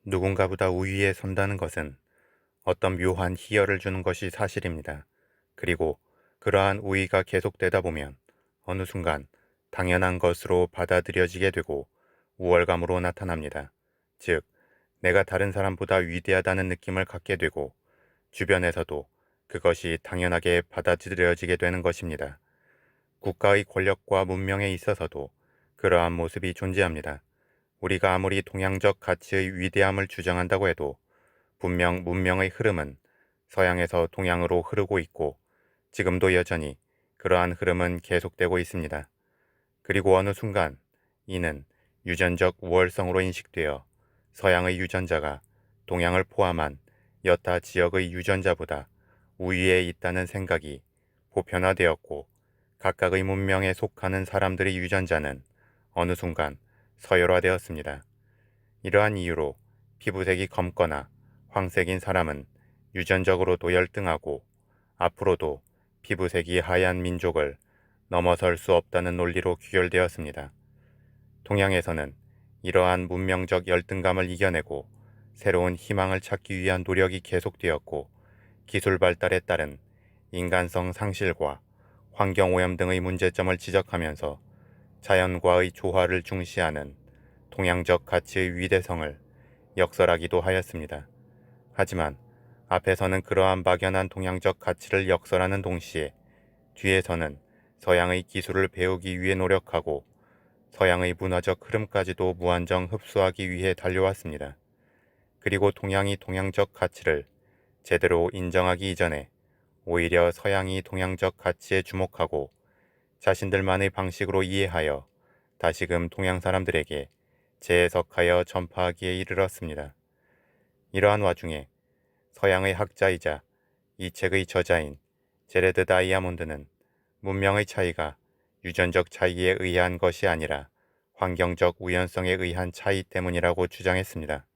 누군가보다 우위에 선다는 것은 어떤 묘한 희열을 주는 것이 사실입니다. 그리고 그러한 우위가 계속되다 보면 어느 순간 당연한 것으로 받아들여지게 되고 우월감으로 나타납니다. 즉, 내가 다른 사람보다 위대하다는 느낌을 갖게 되고 주변에서도 그것이 당연하게 받아들여지게 되는 것입니다. 국가의 권력과 문명에 있어서도 그러한 모습이 존재합니다. 우리가 아무리 동양적 가치의 위대함을 주장한다고 해도 분명 문명의 흐름은 서양에서 동양으로 흐르고 있고 지금도 여전히 그러한 흐름은 계속되고 있습니다. 그리고 어느 순간 이는 유전적 우월성으로 인식되어 서양의 유전자가 동양을 포함한 여타 지역의 유전자보다 우위에 있다는 생각이 보편화되었고 각각의 문명에 속하는 사람들의 유전자는 어느 순간 서열화되었습니다. 이러한 이유로 피부색이 검거나 황색인 사람은 유전적으로도 열등하고 앞으로도 피부색이 하얀 민족을 넘어설 수 없다는 논리로 귀결되었습니다. 동양에서는 이러한 문명적 열등감을 이겨내고 새로운 희망을 찾기 위한 노력이 계속되었고 기술 발달에 따른 인간성 상실과 환경오염 등의 문제점을 지적하면서 자연과의 조화를 중시하는 동양적 가치의 위대성을 역설하기도 하였습니다. 하지만 앞에서는 그러한 막연한 동양적 가치를 역설하는 동시에 뒤에서는 서양의 기술을 배우기 위해 노력하고 서양의 문화적 흐름까지도 무한정 흡수하기 위해 달려왔습니다. 그리고 동양이 동양적 가치를 제대로 인정하기 이전에 오히려 서양이 동양적 가치에 주목하고 자신들만의 방식으로 이해하여 다시금 동양 사람들에게 재해석하여 전파하기에 이르렀습니다. 이러한 와중에 서양의 학자이자 이 책의 저자인 제레드 다이아몬드는 문명의 차이가 유전적 차이에 의한 것이 아니라 환경적 우연성에 의한 차이 때문이라고 주장했습니다.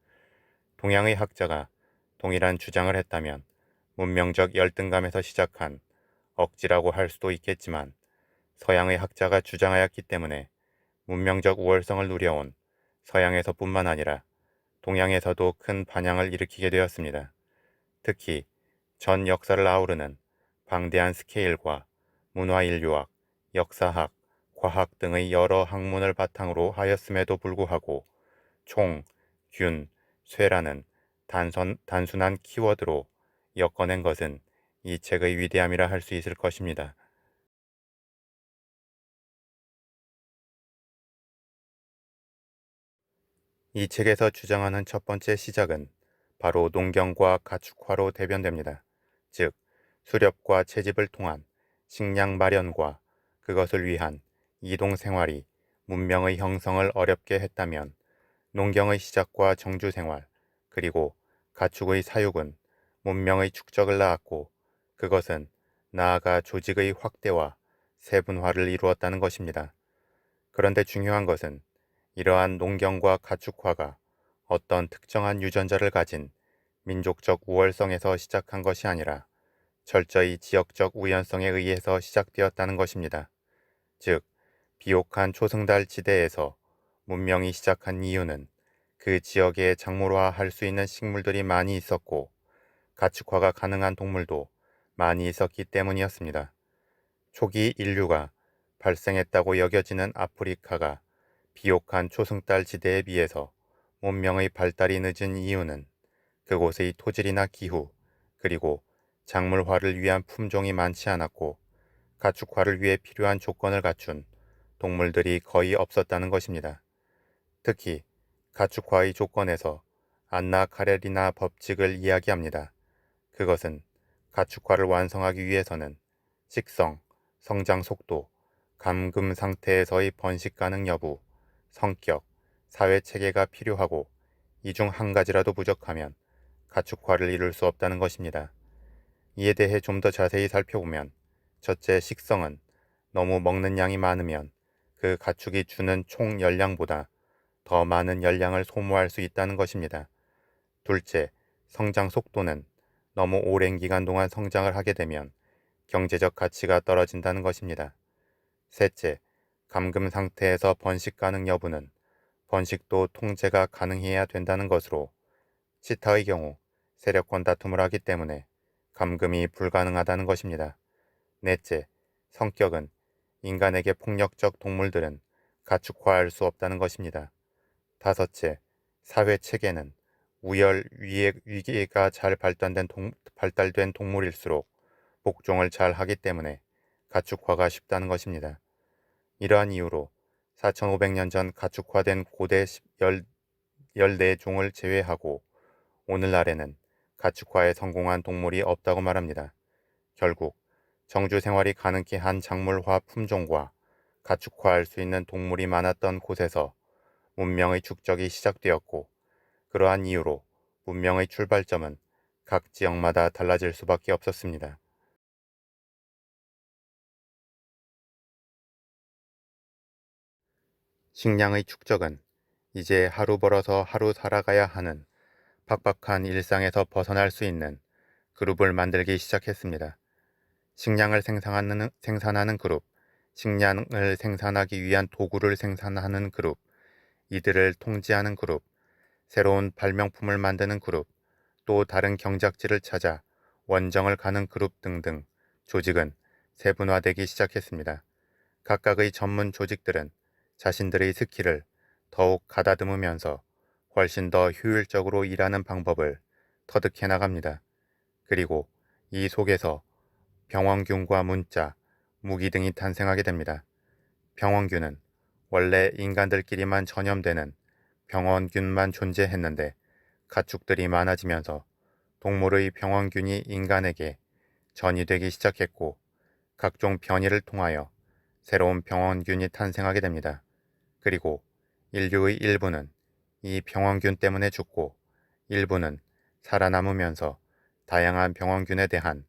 동양의 학자가 동일한 주장을 했다면 문명적 열등감에서 시작한 억지라고 할 수도 있겠지만 서양의 학자가 주장하였기 때문에 문명적 우월성을 누려온 서양에서뿐만 아니라 동양에서도 큰 반향을 일으키게 되었습니다. 특히 전 역사를 아우르는 방대한 스케일과 문화인류학, 역사학, 과학 등의 여러 학문을 바탕으로 하였음에도 불구하고 총, 균, 쇠라는 단순한 키워드로 엮어낸 것은 이 책의 위대함이라 할 수 있을 것입니다. 이 책에서 주장하는 첫 번째 시작은 바로 농경과 가축화로 대변됩니다. 즉, 수렵과 채집을 통한 식량 마련과 그것을 위한 이동 생활이 문명의 형성을 어렵게 했다면 농경의 시작과 정주 생활, 그리고 가축의 사육은 문명의 축적을 낳았고 그것은 나아가 조직의 확대와 세분화를 이루었다는 것입니다. 그런데 중요한 것은 이러한 농경과 가축화가 어떤 특정한 유전자를 가진 민족적 우월성에서 시작한 것이 아니라 철저히 지역적 우연성에 의해서 시작되었다는 것입니다. 즉, 비옥한 초승달 지대에서 문명이 시작한 이유는 그 지역에 작물화할 수 있는 식물들이 많이 있었고 가축화가 가능한 동물도 많이 있었기 때문이었습니다. 초기 인류가 발생했다고 여겨지는 아프리카가 비옥한 초승달 지대에 비해서 문명의 발달이 늦은 이유는 그곳의 토질이나 기후, 그리고 작물화를 위한 품종이 많지 않았고 가축화를 위해 필요한 조건을 갖춘 동물들이 거의 없었다는 것입니다. 특히 가축화의 조건에서 안나 카렐이나 법칙을 이야기합니다. 그것은 가축화를 완성하기 위해서는 식성, 성장 속도, 감금 상태에서의 번식 가능 여부, 성격, 사회 체계가 필요하고 이 중 한 가지라도 부족하면 가축화를 이룰 수 없다는 것입니다. 이에 대해 좀 더 자세히 살펴보면 첫째, 식성은 너무 먹는 양이 많으면 그 가축이 주는 총 열량보다 더 많은 열량을 소모할 수 있다는 것입니다. 둘째, 성장 속도는 너무 오랜 기간 동안 성장을 하게 되면 경제적 가치가 떨어진다는 것입니다. 셋째, 감금 상태에서 번식 가능 여부는 번식도 통제가 가능해야 된다는 것으로 치타의 경우 세력권 다툼을 하기 때문에 감금이 불가능하다는 것입니다. 넷째, 성격은 인간에게 폭력적 동물들은 가축화할 수 없다는 것입니다. 다섯째, 사회 체계는 우열 위기가 잘 발달된 동물일수록 복종을 잘 하기 때문에 가축화가 쉽다는 것입니다. 이러한 이유로 4,500년 전 가축화된 고대 14종을 제외하고 오늘날에는 가축화에 성공한 동물이 없다고 말합니다. 결국 정주 생활이 가능케 한 작물화 품종과 가축화할 수 있는 동물이 많았던 곳에서 문명의 축적이 시작되었고, 그러한 이유로 문명의 출발점은 각 지역마다 달라질 수밖에 없었습니다. 식량의 축적은 이제 하루 벌어서 하루 살아가야 하는 팍팍한 일상에서 벗어날 수 있는 그룹을 만들기 시작했습니다. 식량을 생산하는 그룹, 식량을 생산하기 위한 도구를 생산하는 그룹, 이들을 통제하는 그룹, 새로운 발명품을 만드는 그룹, 또 다른 경작지를 찾아 원정을 가는 그룹 등등 조직은 세분화되기 시작했습니다. 각각의 전문 조직들은 자신들의 스킬을 더욱 가다듬으면서 훨씬 더 효율적으로 일하는 방법을 터득해 나갑니다. 그리고 이 속에서 병원균과 문자, 무기 등이 탄생하게 됩니다. 병원균은 원래 인간들끼리만 전염되는 병원균만 존재했는데 가축들이 많아지면서 동물의 병원균이 인간에게 전이되기 시작했고 각종 변이를 통하여 새로운 병원균이 탄생하게 됩니다. 그리고 인류의 일부는 이 병원균 때문에 죽고 일부는 살아남으면서 다양한 병원균에 대한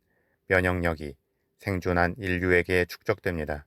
면역력이 생존한 인류에게 축적됩니다.